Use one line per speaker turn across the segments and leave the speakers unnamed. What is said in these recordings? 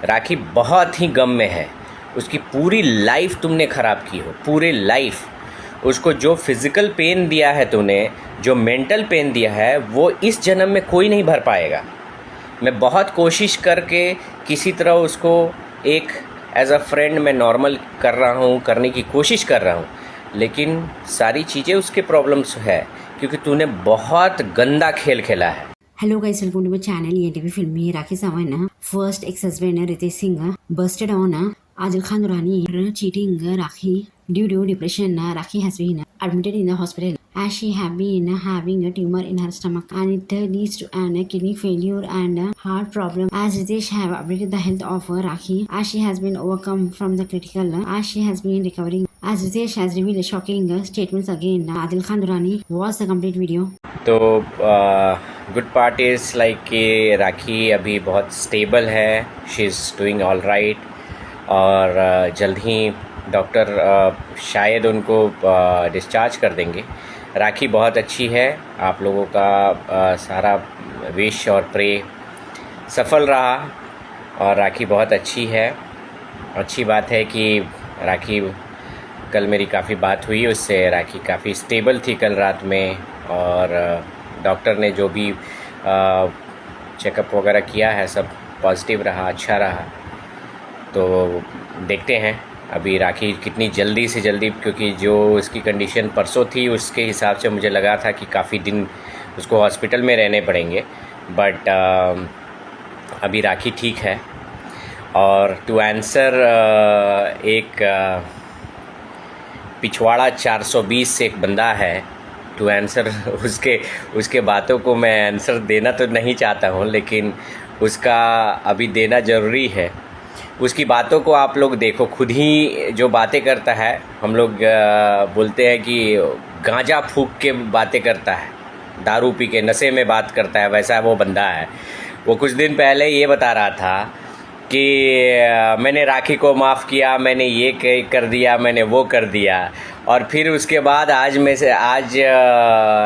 राखी बहुत ही गम में है। उसकी पूरी लाइफ तुमने ख़राब की हो, पूरी लाइफ। उसको जो फिज़िकल पेन दिया है तूने, जो मेंटल पेन दिया है, वो इस जन्म में कोई नहीं भर पाएगा। मैं बहुत कोशिश करके किसी तरह उसको एक एज अ फ्रेंड मैं नॉर्मल कर रहा हूँ, करने की कोशिश कर रहा हूँ, लेकिन सारी चीज़ें उसके प्रॉब्लम्स है क्योंकि तूने बहुत गंदा खेल खेला है।
Hello guys, welcome to my channel ENTV Filmy. Rakhi Sawant, first ex-husband Ritesh Singh busted on Adil Khan Durrani cheating Rakhi due to depression. Rakhi has been admitted in the hospital as she have been having a tumor in her stomach and it leads to an kidney failure and heart problem. As Ritesh have updated the health of Rakhi as she has been overcome from the critical as she has been recovering. As Ritesh has revealed shocking statements again, Adil Khan Durrani, watch the complete video.
तो good part is like कि राखी अभी बहुत stable है, she is doing all right, और जल्द ही doctor शायद उनको discharge कर देंगे। राखी बहुत अच्छी है, आप लोगों का सारा विश और प्रे सफल रहा और राखी बहुत अच्छी है। अच्छी बात है कि राखी, कल मेरी काफ़ी बात हुई उससे, राखी काफ़ी स्टेबल थी कल रात में, और डॉक्टर ने जो भी चेकअप वगैरह किया है सब पॉजिटिव रहा, अच्छा रहा। तो देखते हैं अभी राखी कितनी जल्दी से जल्दी, क्योंकि जो उसकी कंडीशन परसों थी उसके हिसाब से मुझे लगा था कि काफ़ी दिन उसको हॉस्पिटल में रहने पड़ेंगे, बट अभी राखी ठीक है। और टू आंसर एक पिछवाड़ा 420 से एक बंदा है, टू आंसर उसके बातों को मैं आंसर देना तो नहीं चाहता हूँ, लेकिन उसका अभी देना ज़रूरी है। उसकी बातों को आप लोग देखो, खुद ही जो बातें करता है, हम लोग बोलते हैं कि गांजा फूंक के बातें करता है, दारू पी के नशे में बात करता है, वैसा वो बंदा है। वो कुछ दिन पहले ये बता रहा था कि मैंने राखी को माफ़ किया, मैंने ये कर दिया, मैंने वो कर दिया, और फिर उसके बाद आज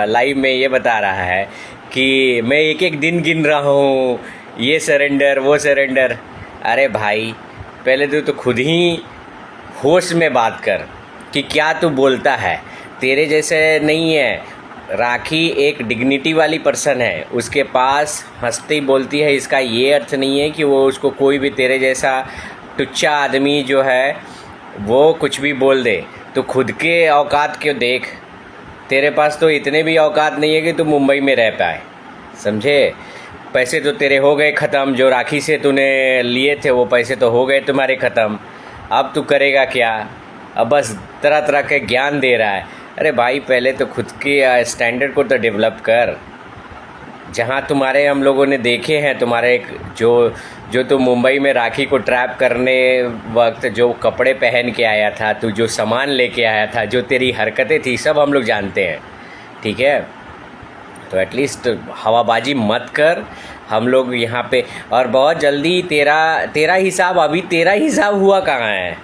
लाइव में ये बता रहा है कि मैं एक एक दिन गिन रहा हूँ, ये सरेंडर वो सरेंडर। अरे भाई, पहले तो खुद ही होश में बात कर कि क्या तू बोलता है। तेरे जैसे नहीं है, राखी एक डिग्निटी वाली पर्सन है, उसके पास हंसती बोलती है। इसका ये अर्थ नहीं है कि वो उसको कोई भी तेरे जैसा टुच्चा आदमी जो है वो कुछ भी बोल दे। तो खुद के औकात क्यों देख, तेरे पास तो इतने भी औकात नहीं है कि तू मुंबई में रह पाए, समझे। पैसे तो तेरे हो गए ख़त्म, जो राखी से तूने लिए थे वो पैसे तो हो गए तुम्हारे ख़त्म। अब तू करेगा क्या? अब बस तरह तरह के ज्ञान दे रहा है। अरे भाई, पहले तो खुद के स्टैंडर्ड को तो डेवलप कर। जहाँ तुम्हारे हम लोगों ने देखे हैं, तुम्हारे जो तुम मुंबई में राखी को ट्रैप करने वक्त जो कपड़े पहन के आया था, तू जो सामान लेके आया था, जो तेरी हरकतें थी, सब हम लोग जानते हैं, ठीक है। तो एटलीस्ट हवाबाजी मत कर हम लोग यहाँ पे। और बहुत जल्दी तेरा हिसाब, अभी तेरा हिसाब हुआ कहाँ है?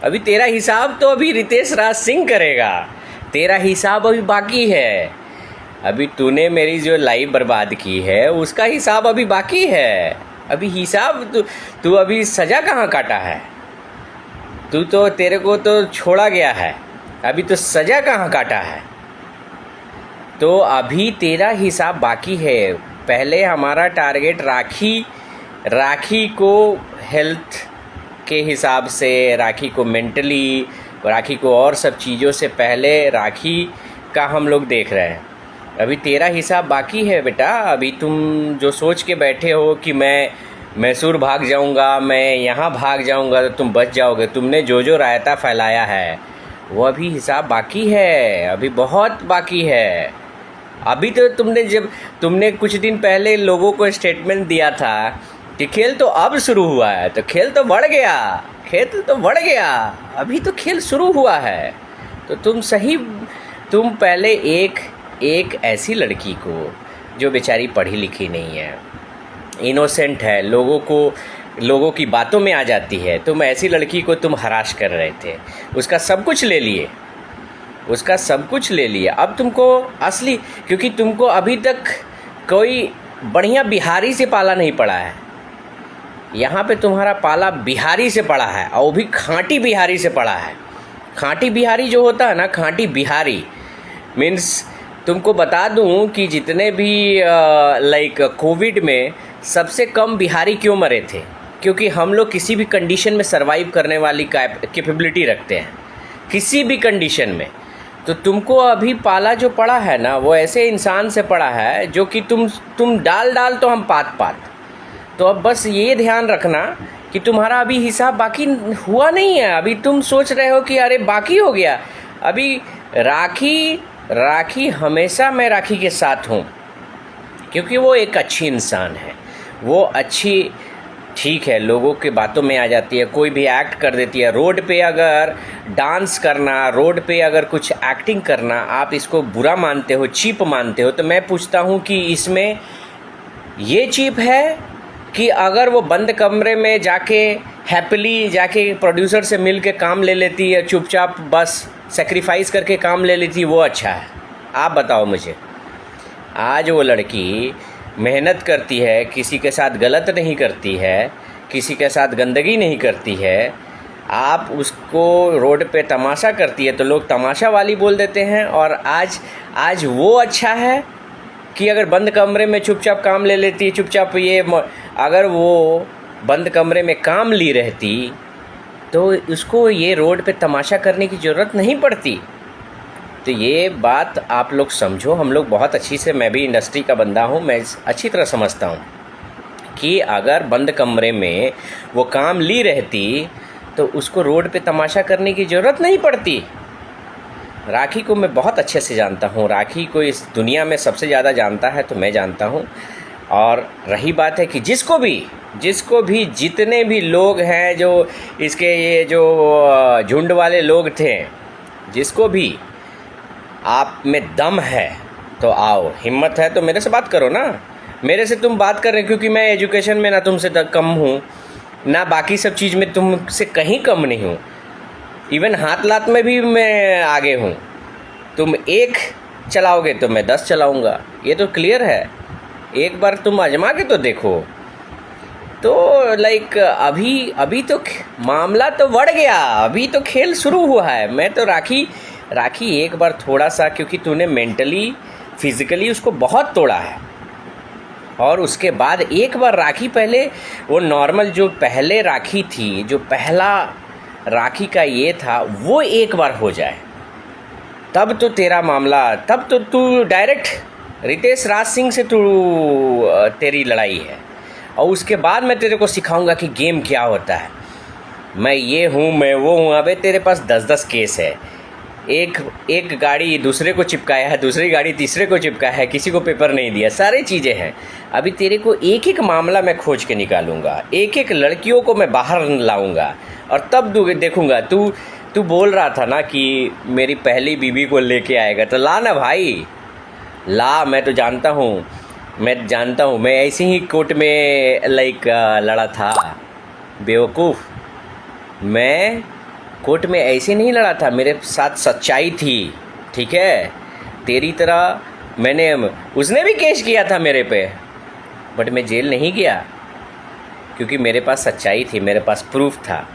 अभी तेरा हिसाब तो अभी रितेश राज सिंह करेगा, तेरा हिसाब अभी बाकी है। अभी तूने मेरी जो लाइफ बर्बाद की है उसका हिसाब अभी बाकी है। अभी हिसाब तू अभी सज़ा कहाँ काटा है? तू तो, तेरे को तो छोड़ा गया है, अभी तो सज़ा कहाँ काटा है? तो अभी तेरा हिसाब बाकी है। पहले हमारा टारगेट राखी को हेल्थ के हिसाब से, राखी को मेंटली, राखी को और सब चीज़ों से पहले राखी का हम लोग देख रहे हैं। अभी तेरा हिसाब बाकी है बेटा। अभी तुम जो सोच के बैठे हो कि मैं मैसूर भाग जाऊंगा, मैं यहाँ भाग जाऊंगा तो तुम बच जाओगे, तुमने जो रायता फैलाया है वो अभी हिसाब बाकी है, अभी बहुत बाकी है। अभी तो तुमने कुछ दिन पहले लोगों को स्टेटमेंट दिया था कि खेल तो अब शुरू हुआ है, तो खेल तो बढ़ गया, अभी तो खेल शुरू हुआ है। तो तुम पहले एक ऐसी लड़की को जो बेचारी पढ़ी लिखी नहीं है, इनोसेंट है, लोगों की बातों में आ जाती है, तुम ऐसी लड़की को तुम हराश कर रहे थे, उसका सब कुछ ले लिए। अब तुमको असली, क्योंकि तुमको अभी तक कोई बढ़िया बिहारी से पाला नहीं पड़ा है, यहाँ पे तुम्हारा पाला बिहारी से पड़ा है, और वो भी खाँटी बिहारी से पड़ा है। खाँटी बिहारी जो होता है ना, खाँटी बिहारी मीन्स तुमको बता दूं कि जितने भी लाइक कोविड में सबसे कम बिहारी क्यों मरे थे, क्योंकि हम लोग किसी भी कंडीशन में सरवाइव करने वाली कैपेबिलिटी रखते हैं, किसी भी कंडीशन में। तो तुमको अभी पाला जो पड़ा है ना, वो ऐसे इंसान से पड़ा है जो कि तुम डाल तो हम पात। तो अब बस ये ध्यान रखना कि तुम्हारा अभी हिसाब बाकी हुआ नहीं है। अभी तुम सोच रहे हो कि अरे बाकी हो गया। अभी राखी हमेशा मैं राखी के साथ हूँ, क्योंकि वो एक अच्छी इंसान है। वो अच्छी ठीक है, लोगों के बातों में आ जाती है, कोई भी एक्ट कर देती है। रोड पे अगर डांस करना, रोड पे अगर कुछ एक्टिंग करना आप इसको बुरा मानते हो, चीप मानते हो, तो मैं पूछता हूँ कि इसमें ये चीप है कि अगर वो बंद कमरे में जाके हैप्पीली जाके प्रोड्यूसर से मिल के काम ले लेती है, चुपचाप बस सेक्रीफाइस करके काम ले लेती, वो अच्छा है? आप बताओ मुझे। आज वो लड़की मेहनत करती है, किसी के साथ गलत नहीं करती है, किसी के साथ गंदगी नहीं करती है। आप उसको रोड पे तमाशा करती है तो लोग तमाशा वाली बोल देते हैं। और आज वो अच्छा है कि अगर बंद कमरे में चुपचाप काम ले लेती, चुपचाप अगर वो बंद कमरे में काम ली रहती तो उसको ये रोड पे तमाशा करने की ज़रूरत नहीं पड़ती। तो ये बात आप लोग समझो। हम लोग बहुत अच्छी से, मैं भी इंडस्ट्री का बंदा हूँ, मैं अच्छी तरह समझता हूँ कि अगर बंद कमरे में वो काम ली रहती तो उसको रोड पे तमाशा करने की ज़रूरत नहीं पड़ती। राखी को मैं बहुत अच्छे से जानता हूँ। राखी को इस दुनिया में सबसे ज़्यादा जानता है तो मैं जानता हूँ। और रही बात है कि जिसको भी जितने भी लोग हैं जो इसके ये जो झुंड वाले लोग थे, जिसको भी आप में दम है तो आओ, हिम्मत है तो मेरे से बात करो ना। मेरे से तुम बात कर रहे हो क्योंकि मैं एजुकेशन में ना तुमसे कम हूँ, ना बाकी सब चीज़ में तुमसे कहीं कम नहीं हूँ। इवन हाथ लात में भी मैं आगे हूँ। तुम एक चलाओगे तो मैं 10 चलाऊँगा, ये तो क्लियर है। एक बार तुम आजमा के तो देखो। तो लाइक अभी तो मामला तो बढ़ गया, अभी तो खेल शुरू हुआ है। मैं तो राखी एक बार थोड़ा सा, क्योंकि तूने मेंटली फिज़िकली उसको बहुत तोड़ा है, और उसके बाद एक बार राखी पहले वो नॉर्मल जो पहले राखी थी, जो पहला राखी का ये था, वो एक बार हो जाए तब तो तेरा मामला, तब तो तू डायरेक्ट रितेश राज सिंह से तेरी लड़ाई है। और उसके बाद मैं तेरे को सिखाऊंगा कि गेम क्या होता है। मैं ये हूँ, मैं वो हूँ। अबे तेरे पास 10-10 केस है। एक गाड़ी दूसरे को चिपकाया है, दूसरी गाड़ी तीसरे को चिपकाया है, किसी को पेपर नहीं दिया, सारी चीज़ें हैं। अभी तेरे को एक मामला मैं खोज के निकालूंगा, एक लड़कियों को मैं बाहर लाऊंगा, और तब देखूंगा। तू बोल रहा था ना कि मेरी पहली बीवी को लेके आएगा, तो ला ना भाई, ला। मैं तो जानता हूँ, मैं ऐसे ही कोर्ट में लड़ा था। बेवकूफ़, मैं कोर्ट में ऐसे नहीं लड़ा था, मेरे साथ सच्चाई थी, ठीक है। तेरी तरह उसने भी केस किया था मेरे पे, बट मैं जेल नहीं गया क्योंकि मेरे पास सच्चाई थी, मेरे पास प्रूफ था।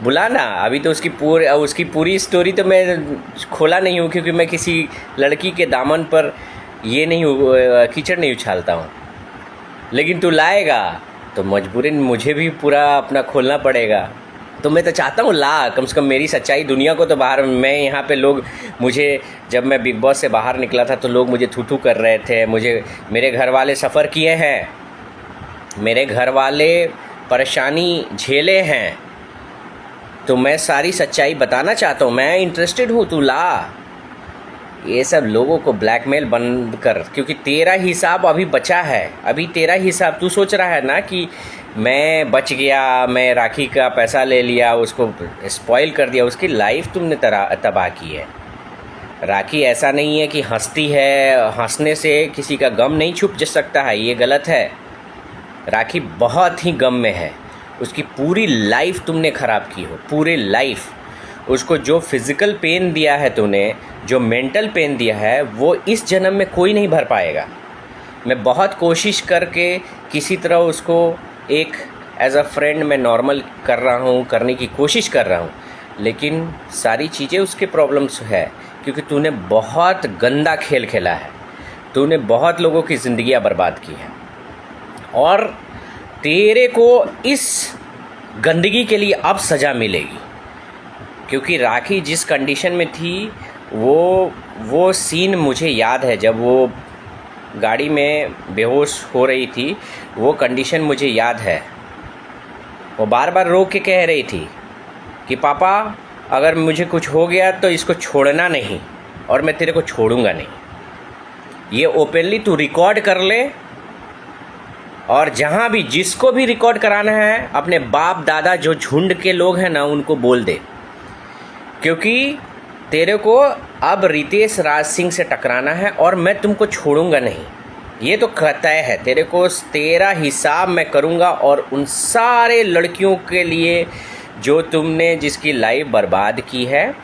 बुलाना, अभी तो उसकी पूरी स्टोरी तो मैं खोला नहीं हूँ, क्योंकि मैं किसी लड़की के दामन पर कीचड़ नहीं उछालता हूँ। लेकिन तू लाएगा तो मजबूरन मुझे भी पूरा अपना खोलना पड़ेगा। तो मैं तो चाहता हूँ ला, कम से कम मेरी सच्चाई दुनिया को तो बाहर। मैं यहाँ पे लोग जब मैं बिग बॉस से बाहर निकला था तो लोग मुझे थू कर रहे थे। मेरे घर वाले सफ़र किए हैं, मेरे घर वाले परेशानी झेले हैं, तो मैं सारी सच्चाई बताना चाहता हूँ। मैं इंटरेस्टेड हूँ, तू ला। ये सब लोगों को ब्लैकमेल बंद कर, क्योंकि तेरा हिसाब अभी बचा है। अभी तेरा हिसाब, तू सोच रहा है ना कि मैं बच गया, मैं राखी का पैसा ले लिया, उसको स्पॉइल कर दिया, उसकी लाइफ तुमने तबाह की है। राखी ऐसा नहीं है कि हंसती है, हंसने से किसी का गम नहीं छुप सकता है, ये गलत है। राखी बहुत ही गम में है, उसकी पूरी लाइफ तुमने ख़राब की हो, पूरी लाइफ। उसको जो फिज़िकल पेन दिया है तूने, जो मेंटल पेन दिया है, वो इस जन्म में कोई नहीं भर पाएगा। मैं बहुत कोशिश करके किसी तरह उसको एक एज अ फ्रेंड मैं नॉर्मल कर रहा हूँ, करने की कोशिश कर रहा हूँ, लेकिन सारी चीज़ें उसके प्रॉब्लम्स है क्योंकि तूने बहुत गंदा खेल खेला है, तूने बहुत लोगों की ज़िंदगियाँ बर्बाद की है और तेरे को इस गंदगी के लिए अब सज़ा मिलेगी। क्योंकि राखी जिस कंडीशन में थी वो सीन मुझे याद है, जब वो गाड़ी में बेहोश हो रही थी, वो कंडीशन मुझे याद है। वो बार बार रो के कह रही थी कि पापा अगर मुझे कुछ हो गया तो इसको छोड़ना नहीं और मैं तेरे को छोड़ूंगा नहीं। ये ओपनली तू रिकॉर्ड कर ले और जहाँ भी जिसको भी रिकॉर्ड कराना है अपने बाप दादा जो झुंड के लोग हैं ना उनको बोल दे, क्योंकि तेरे को अब रितेश राज सिंह से टकराना है और मैं तुमको छोड़ूंगा नहीं। ये तो तय है, तेरे को तेरा हिसाब मैं करूंगा और उन सारे लड़कियों के लिए जो तुमने जिसकी लाइफ बर्बाद की है,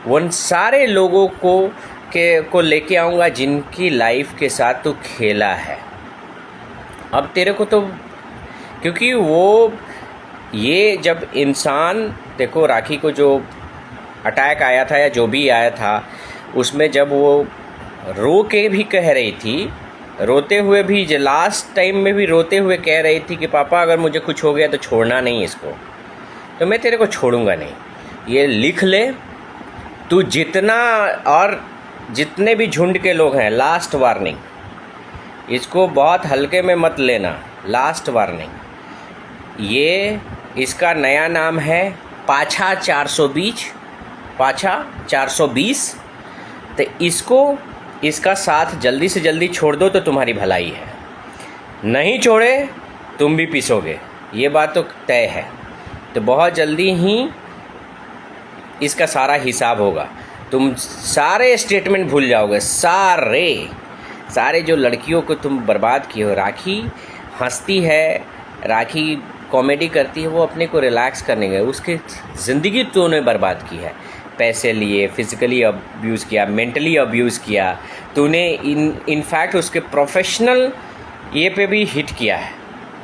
उन सारे लोगों को लेके आऊँगा जिनकी लाइफ के साथ तू खेला है। अब तेरे को तो क्योंकि वो ये जब इंसान देखो राखी को जो अटैक आया था या जो भी आया था उसमें जब वो रो के भी कह रही थी, रोते हुए भी लास्ट टाइम में भी रोते हुए कह रही थी कि पापा अगर मुझे कुछ हो गया तो छोड़ना नहीं इसको, तो मैं तेरे को छोड़ूंगा नहीं। ये लिख ले तू जितना और जितने भी झुंड के लोग हैं, लास्ट वार्निंग, इसको बहुत हल्के में मत लेना। लास्ट वार्निंग, ये इसका नया नाम है पाछा 420। तो इसका साथ जल्दी से जल्दी छोड़ दो तो तुम्हारी भलाई है, नहीं छोड़े तुम भी पिसोगे, ये बात तो तय है। तो बहुत जल्दी ही इसका सारा हिसाब होगा, तुम सारे स्टेटमेंट भूल जाओगे, सारे जो लड़कियों को तुम बर्बाद किए हो। राखी हंसती है, राखी कॉमेडी करती है, वो अपने को रिलैक्स करने गए, उसकी ज़िंदगी तूने बर्बाद की है। पैसे लिए, फिज़िकली अब्यूज़ किया, मेंटली अब्यूज़ किया तूने, इनफैक्ट उसके प्रोफेशनल ये पे भी हिट किया है,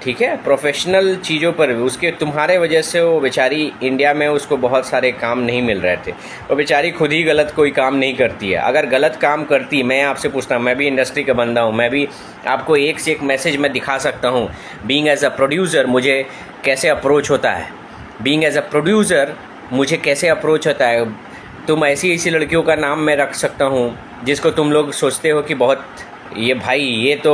ठीक है, प्रोफेशनल चीज़ों पर भी। उसके तुम्हारे वजह से वो बेचारी इंडिया में उसको बहुत सारे काम नहीं मिल रहे थे, वो बेचारी खुद ही गलत कोई काम नहीं करती है। अगर गलत काम करती, मैं आपसे पूछता हूँ, मैं भी इंडस्ट्री का बंदा हूँ, मैं भी आपको एक से एक मैसेज मैं दिखा सकता हूँ। बीइंग एज अ प्रोड्यूसर मुझे कैसे अप्रोच होता है, बीइंग एज अ प्रोड्यूसर मुझे कैसे अप्रोच होता है। तुम ऐसी लड़कियों का नाम मैं रख सकता हूँ जिसको तुम लोग सोचते हो कि बहुत ये भाई ये तो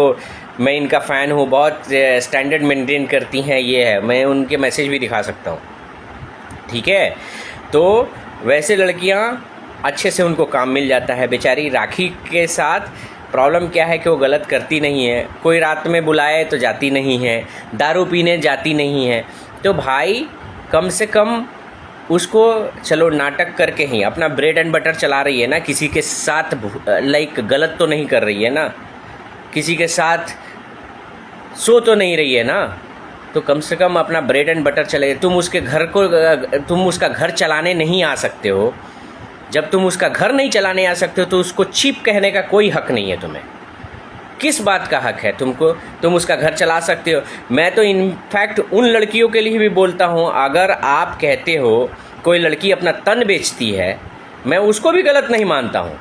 मैं इनका फ़ैन हूँ, बहुत स्टैंडर्ड मेंटेन करती हैं, ये है, मैं उनके मैसेज भी दिखा सकता हूँ, ठीक है। तो वैसे लड़कियाँ अच्छे से उनको काम मिल जाता है। बेचारी राखी के साथ प्रॉब्लम क्या है कि वो गलत करती नहीं है, कोई रात में बुलाए तो जाती नहीं है, दारू पीने जाती नहीं है। तो भाई कम से कम उसको चलो नाटक करके ही अपना ब्रेड एंड बटर चला रही है ना, किसी के साथ लाइक गलत तो नहीं कर रही है ना, किसी के साथ सो तो नहीं रही है ना, तो कम से कम अपना ब्रेड एंड बटर चले। तुम उसका घर चलाने नहीं आ सकते हो, जब तुम उसका घर नहीं चलाने आ सकते हो तो उसको चीप कहने का कोई हक नहीं है तुम्हें। किस बात का हक है तुमको? तुम उसका घर चला सकते हो। मैं तो इनफैक्ट उन लड़कियों के लिए भी बोलता हूँ, अगर आप कहते हो कोई लड़की अपना तन बेचती है, मैं उसको भी गलत नहीं मानता हूँ।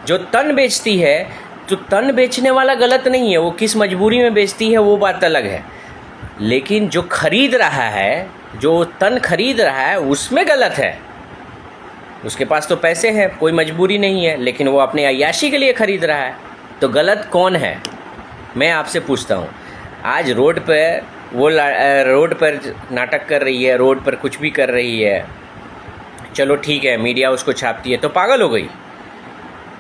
जो तन बेचती है तो तन बेचने वाला गलत नहीं है, वो किस मजबूरी में बेचती है वो बात अलग है, लेकिन जो खरीद रहा है, जो तन खरीद रहा है उसमें गलत है। उसके पास तो पैसे हैं, कोई मजबूरी नहीं है, लेकिन वो अपने अय्याशी के लिए खरीद रहा है, तो गलत कौन है? मैं आपसे पूछता हूँ। आज रोड पर नाटक कर रही है, रोड पर कुछ भी कर रही है, चलो ठीक है, मीडिया उसको छापती है, तो पागल हो गई।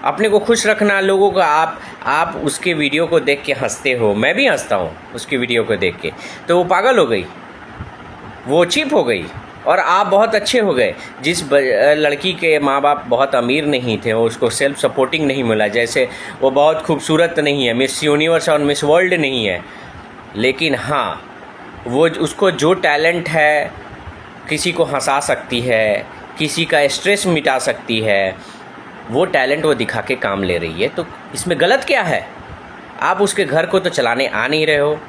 अपने को खुश रखना लोगों को, आप उसके वीडियो को देख के हंसते हो, मैं भी हंसता हूँ उसकी वीडियो को देख के, तो वो पागल हो गई, वो चीप हो गई और आप बहुत अच्छे हो गए। जिस लड़की के माँ बाप बहुत अमीर नहीं थे, वो उसको सेल्फ सपोर्टिंग नहीं मिला, जैसे वो बहुत खूबसूरत नहीं है, मिस यूनिवर्स और मिस वर्ल्ड नहीं है, लेकिन हाँ वो उसको जो टैलेंट है, किसी को हंसा सकती है, किसी का स्ट्रेस मिटा सकती है, वो टैलेंट वो दिखा के काम ले रही है, तो इसमें गलत क्या है? आप उसके घर को तो चलाने आ नहीं रहे हो,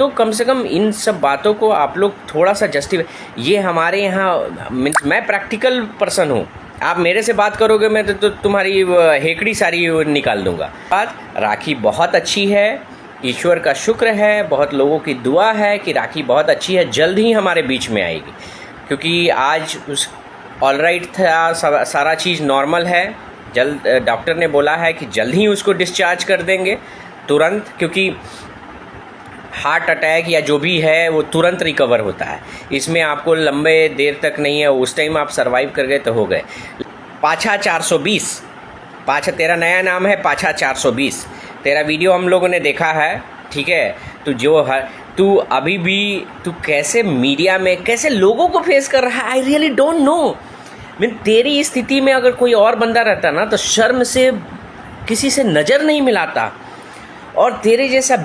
तो कम से कम इन सब बातों को आप लोग थोड़ा सा जस्टिफाई, ये हमारे यहाँ मीन्स मैं प्रैक्टिकल पर्सन हूँ, आप मेरे से बात करोगे मैं तो तुम्हारी हेकड़ी सारी निकाल दूंगा। बात राखी बहुत अच्छी है, ईश्वर का शुक्र है, बहुत लोगों की दुआ है कि राखी बहुत अच्छी है, जल्द ही हमारे बीच में आएगी, क्योंकि आज उस ऑलराइट था, सारा चीज़ नॉर्मल है। जल्द डॉक्टर ने बोला है कि जल्द ही उसको डिस्चार्ज कर देंगे तुरंत, क्योंकि हार्ट अटैक या जो भी है वो तुरंत रिकवर होता है, इसमें आपको लंबे देर तक नहीं है, उस टाइम आप सर्वाइव कर गए तो हो गए। पाछा 420, पाछा तेरा नया नाम है, पाछा 420, तेरा वीडियो हम लोगों ने देखा है, ठीक है। तू अभी भी तू कैसे मीडिया में कैसे लोगों को फेस कर रहा है, I really don't know. Mean तेरी स्थिति में अगर कोई और बंदा रहता ना तो शर्म से किसी से नज़र नहीं मिलाता, और तेरे जैसा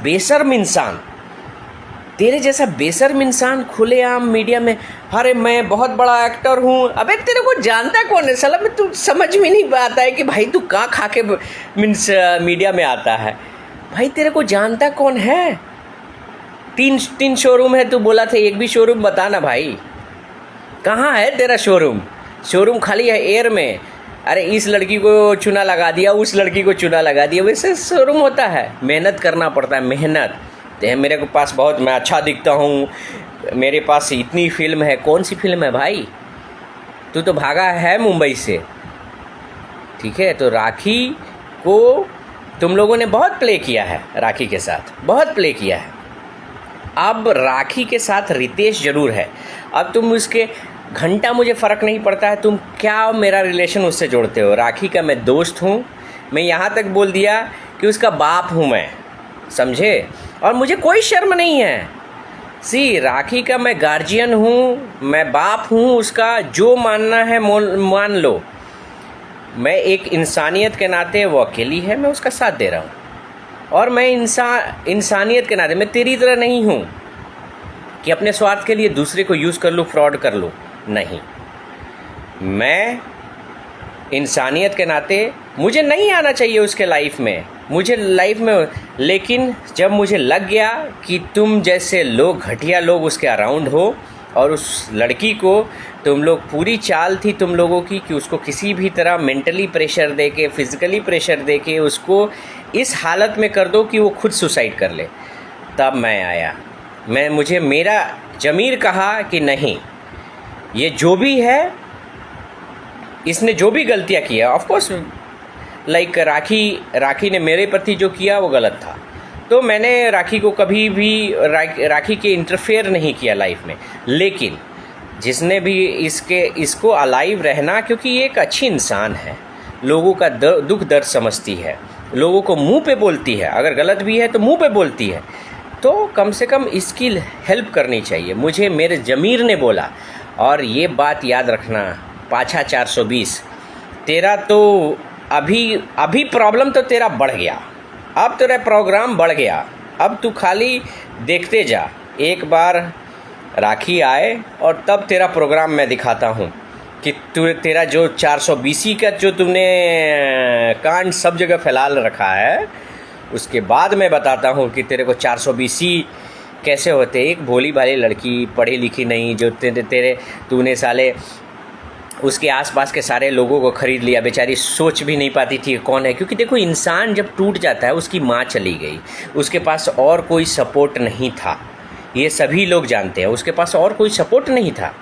बेशर्म इंसान खुलेआम मीडिया में, अरे मैं बहुत बड़ा एक्टर हूँ। अबे तेरे को जानता कौन है साला? मैं तू समझ में नहीं आता है कि भाई तू कहाँ खा के मीन्स मीडिया में आता है। भाई तेरे को जानता कौन है? तीन शोरूम है, तू बोला था एक भी शोरूम बता ना भाई, कहाँ है तेरा शोरूम खाली है एयर में। अरे इस लड़की को चूना लगा दिया, उस लड़की को चूना लगा दिया, वैसे शोरूम होता है। मेहनत करना पड़ता है, मेहनत। मेरे को पास बहुत, मैं अच्छा दिखता हूँ, मेरे पास इतनी फिल्म है। कौन सी फिल्म है भाई? तू तो भागा है मुंबई से, ठीक है। तो राखी को तुम लोगों ने बहुत प्ले किया है, राखी के साथ बहुत प्ले किया है। अब राखी के साथ रितेश ज़रूर है। अब तुम उसके घंटा, मुझे फ़र्क नहीं पड़ता है तुम क्या मेरा रिलेशन उससे जोड़ते हो। राखी का मैं दोस्त हूँ, मैं यहाँ तक बोल दिया कि उसका बाप हूँ मैं, समझे। और मुझे कोई शर्म नहीं है। राखी का मैं गार्जियन हूँ, मैं बाप हूँ उसका, जो मानना है मान लो। मैं एक इंसानियत के नाते, वो अकेली है, मैं उसका साथ दे रहा हूँ। और मैं इंसानियत के नाते मैं तेरी तरह नहीं हूँ कि अपने स्वार्थ के लिए दूसरे को यूज़ कर लूँ, फ्रॉड कर लूँ, नहीं। मैं इंसानियत के नाते, मुझे नहीं आना चाहिए उसके लाइफ में, लेकिन जब मुझे लग गया कि तुम जैसे लोग, घटिया लोग उसके अराउंड हो, और उस लड़की को तुम लोग, पूरी चाल थी तुम लोगों की कि उसको किसी भी तरह मेंटली प्रेशर दे के, फिज़िकली प्रेशर दे के उसको इस हालत में कर दो कि वो खुद सुसाइड कर ले। तब मैं आया, मुझे मेरा ज़मीर कहा कि नहीं, ये जो भी है, इसने जो भी गलतियाँ किया, ऑफ कोर्स लाइक राखी ने मेरे प्रति जो किया वो गलत था, तो मैंने राखी को कभी भी राखी के इंटरफेयर नहीं किया लाइफ में। लेकिन जिसने भी इसको अलाइव रहना, क्योंकि ये एक अच्छी इंसान है, लोगों का दुख दर्द समझती है, लोगों को मुंह पे बोलती है, अगर गलत भी है तो मुंह पे बोलती है, तो कम से कम इसकी हेल्प करनी चाहिए। मुझे मेरे ज़मीर ने बोला। और ये बात याद रखना, पाछा 420, तेरा तो अभी प्रॉब्लम तो तेरा बढ़ गया, अब तेरा प्रोग्राम बढ़ गया। अब तू खाली देखते जा, एक बार राखी आए और तब तेरा प्रोग्राम मैं दिखाता हूँ कि तेरा जो 420 का जो तुमने कांड सब जगह फैला रखा है, उसके बाद मैं बताता हूँ कि तेरे को 420 कैसे होते। एक भोली भाली लड़की, पढ़ी लिखी नहीं, जो तूने साले उसके आसपास के सारे लोगों को ख़रीद लिया, बेचारी सोच भी नहीं पाती थी कौन है। क्योंकि देखो, इंसान जब टूट जाता है, उसकी माँ चली गई, उसके पास और कोई सपोर्ट नहीं था, ये सभी लोग जानते हैं, उसके पास और कोई सपोर्ट नहीं था,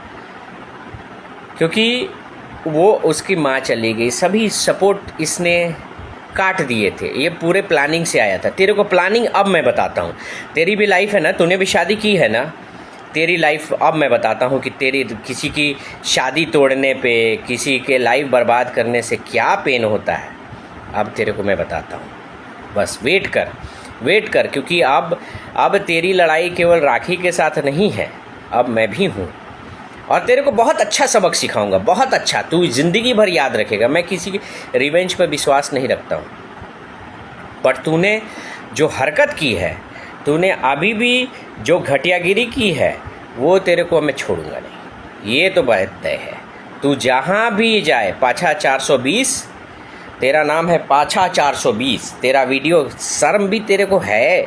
क्योंकि वो उसकी माँ चली गई, सभी सपोर्ट इसने काट दिए थे। ये पूरे प्लानिंग से आया था। तेरे को प्लानिंग अब मैं बताता हूँ, तेरी भी लाइफ है ना, तूने भी शादी की है ना, तेरी लाइफ अब मैं बताता हूँ कि तेरी किसी की शादी तोड़ने पे, किसी के लाइफ बर्बाद करने से क्या पेन होता है, अब तेरे को मैं बताता हूँ। बस वेट कर, क्योंकि अब तेरी लड़ाई केवल राखी के साथ नहीं है, अब मैं भी हूँ, और तेरे को बहुत अच्छा सबक सिखाऊंगा, बहुत अच्छा, तू ज़िंदगी भर याद रखेगा। मैं किसी की रिवेंज पर विश्वास नहीं रखता हूँ, पर तूने जो हरकत की है, तूने अभी भी जो घटियागिरी की है, वो तेरे को मैं छोड़ूंगा नहीं, ये तो बात तय है। तू जहाँ भी जाए, पाछा 420, तेरा नाम है पाछा 420, तेरा वीडियो, शर्म भी तेरे को है?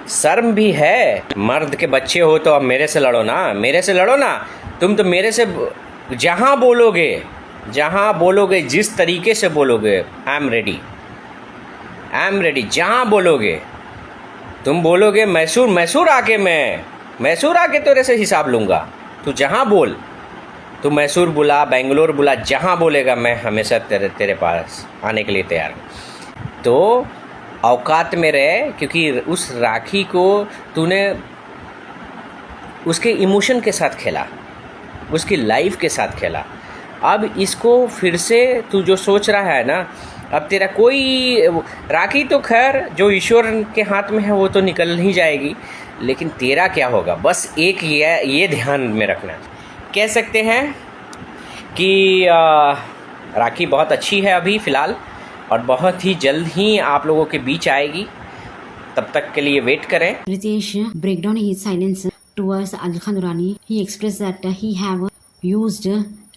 शर्म भी है। मर्द के बच्चे हो तो अब मेरे से लड़ो ना, मेरे से लड़ो ना। तुम तो मेरे से जहाँ बोलोगे जिस तरीके से बोलोगे, आई एम रेडी। जहाँ बोलोगे, तुम बोलोगे मैसूर आके तेरे से हिसाब लूँगा। तू जहाँ बोल, तू मैसूर बुला, बेंगलोर बुला, जहाँ बोलेगा मैं हमेशा तेरे पास आने के लिए तैयार हूँ। तो औकात में रहे, क्योंकि उस राखी को तूने उसके इमोशन के साथ खेला, उसकी लाइफ के साथ खेला। अब इसको फिर से तू जो सोच रहा है ना, अब तेरा कोई राखी तो खैर जो ईश्वर के हाथ में है वो तो निकल ही जाएगी, लेकिन तेरा क्या होगा, बस एक ये ध्यान में रखना। कह सकते हैं कि राखी बहुत अच्छी है अभी फ़िलहाल, और बहुत ही जल्द ही आप लोगों के बीच आएगी। तब तक के लिए वेट करें।
Ritesh break down his silence towards Adil Khan Durrani. He expressed that he have used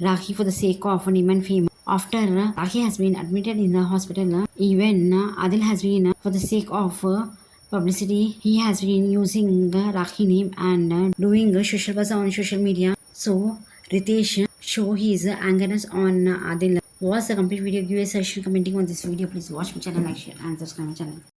Rakhi for the sake of name and fame. After Rakhi has been admitted in the hospital, even Adil has been for the sake of publicity. He has been using Rakhi name and doing social buzz on social media. So Ritesh show his angerness on Adil. Watch the complete video. Give a suggestion commenting on this video. Please watch my channel, like, share and subscribe my channel.